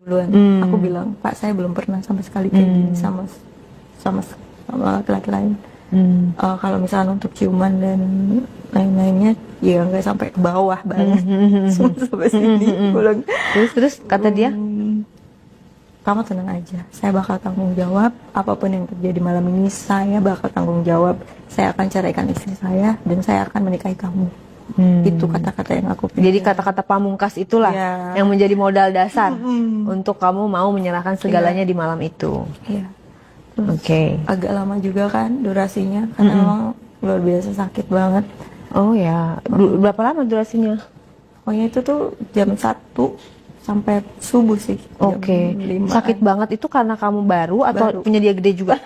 duluan. Aku bilang, Pak, saya belum pernah sama sekali kayak gini sama sama laki-laki lain. Kalau misalnya untuk ciuman dan lain-lainnya, ya nggak sampai ke bawah banget, cuma sampai sini. Bilang, Terus kata dia, kamu tenang aja, saya bakal tanggung jawab apapun yang terjadi malam ini. Saya bakal tanggung jawab. Saya akan ceraikan istri saya dan saya akan menikahi kamu. Itu kata-kata yang aku pikir. Jadi kata-kata pamungkas itulah yang menjadi modal dasar untuk kamu mau menyerahkan segalanya di malam itu. Iya. Terus agak lama juga kan durasinya, karena memang luar biasa sakit banget. Oh ya, berapa lama durasinya? Pokoknya itu tuh jam 1 sampai subuh sih. Sakit banget itu karena kamu baru atau punya dia gede juga?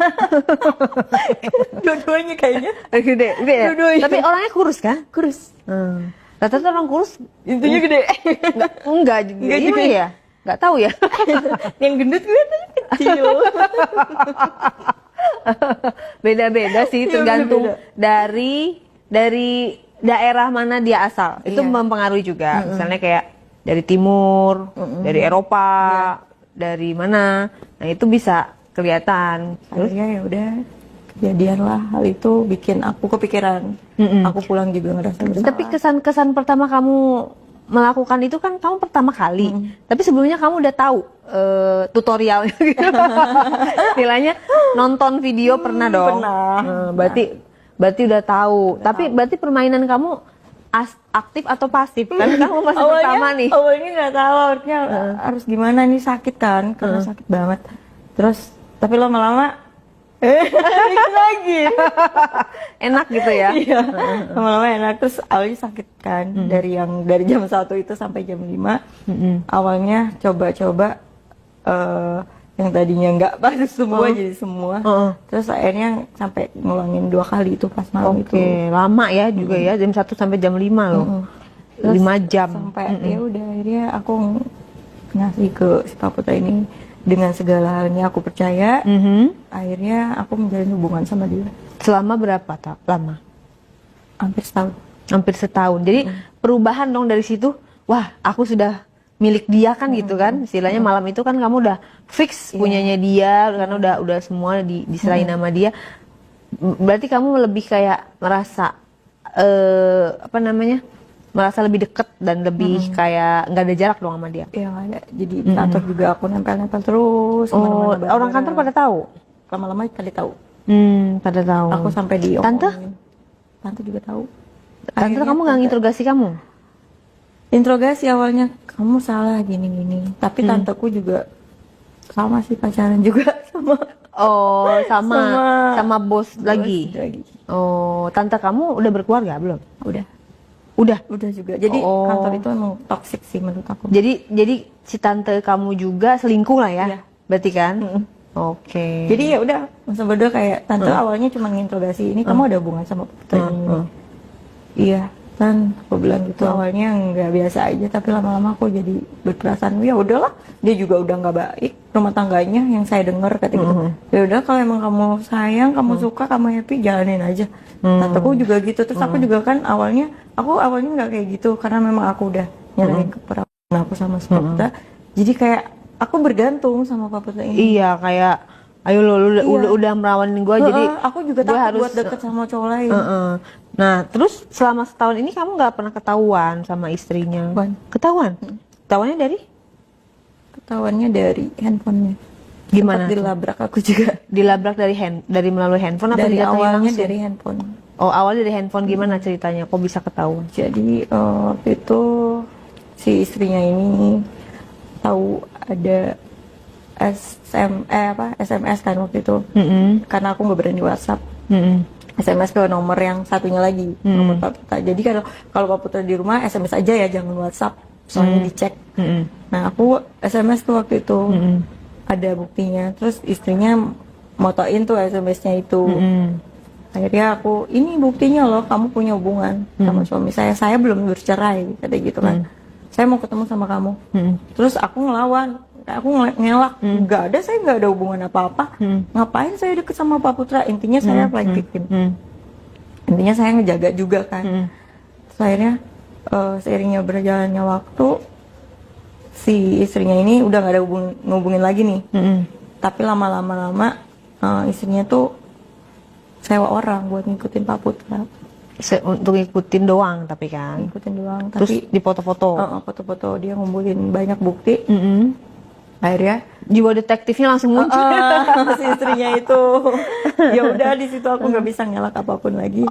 Dua-duanya kayaknya. Gede ya? Dua-duanya. Tapi orangnya kurus kan? Kurus. Rata-rata orang kurus Intinya gede. enggak juga ya? Enggak tahu ya. Yang gendut kelihatannya kecil. Beda-beda sih, tergantung dari daerah mana dia asal. Itu mempengaruhi juga. Misalnya kayak dari timur, dari Eropa, dari mana. Nah, itu bisa kelihatan. Akhirnya ya udah kejadian lah hal itu, bikin aku kepikiran. Aku pulang juga ngerasa bersalah. Tapi kesan-kesan pertama kamu melakukan itu kan kamu pertama kali. Tapi sebelumnya kamu udah tahu tutorialnya gitu. Istilahnya nonton video pernah dong. Pernah. Berarti udah tahu. Tapi berarti permainan kamu aktif atau pasif kan? Kamu masih pertama nih. Awalnya nggak tahu harus gimana, nih sakit kan, karena sakit banget. Terus tapi lama-lama lagi enak gitu ya. Iya. Lama-lama enak. Terus awalnya sakit kan, dari jam 1 itu sampai jam 5. Awalnya coba-coba yang tadinya nggak pas semua jadi semua. Terus akhirnya sampai ngulangin 2 kali itu pas malam itu. Lama ya juga ya, jam 1 sampai jam 5 loh. 5 jam. Sampai ya udah akhirnya aku ngasih ke si Pak Putra ini dengan segala halnya, aku percaya. Akhirnya aku menjalin hubungan sama dia. Selama berapa lama? Hampir setahun. Hampir setahun. Jadi perubahan dong dari situ. Wah, aku sudah milik dia kan gitu kan. Istilahnya malam itu kan kamu udah fix punyanya dia, karena udah semua diserahin nama dia. Berarti kamu lebih kayak merasa merasa lebih deket dan lebih kayak nggak ada jarak dong sama dia. Iya, nggak ada. Jadi di kantor juga aku nempel-nempel terus. Orang kantor pada tahu? Lama-lama pada tahu. Pada tahu. Aku sampai di Tante juga tahu. Tante kamu nggak nginterogasi kamu? Interogasi awalnya, kamu salah gini-gini. Tapi tanteku juga sama sih, pacaran juga sama bos lagi. Oh, tante kamu udah berkeluarga belum? Udah juga. Jadi kantor itu emang toksik sih menurut aku. Jadi si tante kamu juga selingkuh lah ya? Berarti kan? Jadi ya udah, masa berdua kayak tante awalnya cuma nginterogasi, ini kamu ada hubungan sama Putra ini? Iya, kan aku bilang gitu. Awalnya nggak biasa aja, tapi lama-lama aku jadi berperasaan, ya udahlah, dia juga udah nggak baik rumah tangganya yang saya dengar kata gitu. Ya udah, kalau emang kamu sayang, kamu suka, kamu happy, jalanin aja. Tanteku juga gitu. Terus aku juga kan awalnya nggak kayak gitu, karena memang aku udah nyalahin ke perawan aku sama si Putra. Jadi kayak aku bergantung sama Pak Putra ini. Iya, kayak ayo lo udah merawanin gue, jadi aku juga takut harus buat deket sama cowok lain. Nah, terus selama setahun ini kamu nggak pernah ketahuan sama istrinya? Ketahuan? Ketahuannya dari? Ketahuannya dari handphonenya. Gimana? Sempat dilabrak aku juga. Dilabrak dari melalui handphone apa dari awalnya langsung? dari handphone. Oh, awalnya dari handphone. Gimana ceritanya? Kok bisa ketahuan? Jadi waktu itu si istrinya ini tahu ada SMS kan waktu itu. Karena aku nggak berani WhatsApp. SMS ke nomor yang satunya lagi, nomor Pak Putra. Jadi kalau Pak Putra di rumah SMS aja ya, jangan WhatsApp, soalnya dicek. Nah, aku SMS tuh waktu itu, ada buktinya. Terus istrinya motoin tuh SMS-nya itu. Akhirnya aku, ini buktinya loh, kamu punya hubungan sama suami saya belum bercerai, kata gitu kan. Saya mau ketemu sama kamu. Terus aku ngelawan, aku ngelak, saya nggak ada hubungan apa-apa. Ngapain saya deket sama Pak Putra? Intinya saya playing victim. Intinya saya ngejaga juga kan. Terus akhirnya seiringnya berjalannya waktu, si istrinya ini udah nggak ada ngubungin lagi nih. Tapi lama-lama istrinya tuh sewa orang buat ngikutin Pak Putra. Untuk ngikutin doang tapi kan. Ngikutin doang. Terus Tapi di foto-foto. foto-foto dia ngumpulin banyak bukti. Akhirnya Jiwa detektifnya langsung muncul. si istrinya itu ya udah di situ aku nggak bisa ngelak apapun lagi.